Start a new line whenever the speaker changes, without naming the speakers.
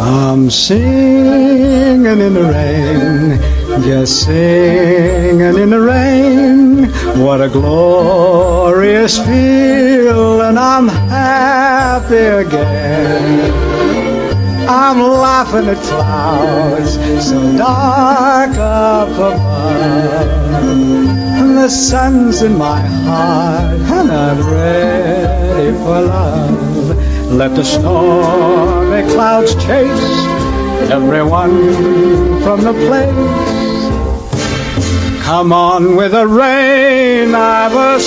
I'm singing in the rain, just singing in the rain. What a glorious feeling, I'm happy again. I'm laughing at clouds so dark up above, and the sun's in my heart, and I'm ready for love. Let the stormy clouds chase everyone from the place. Come on with the rain, I've a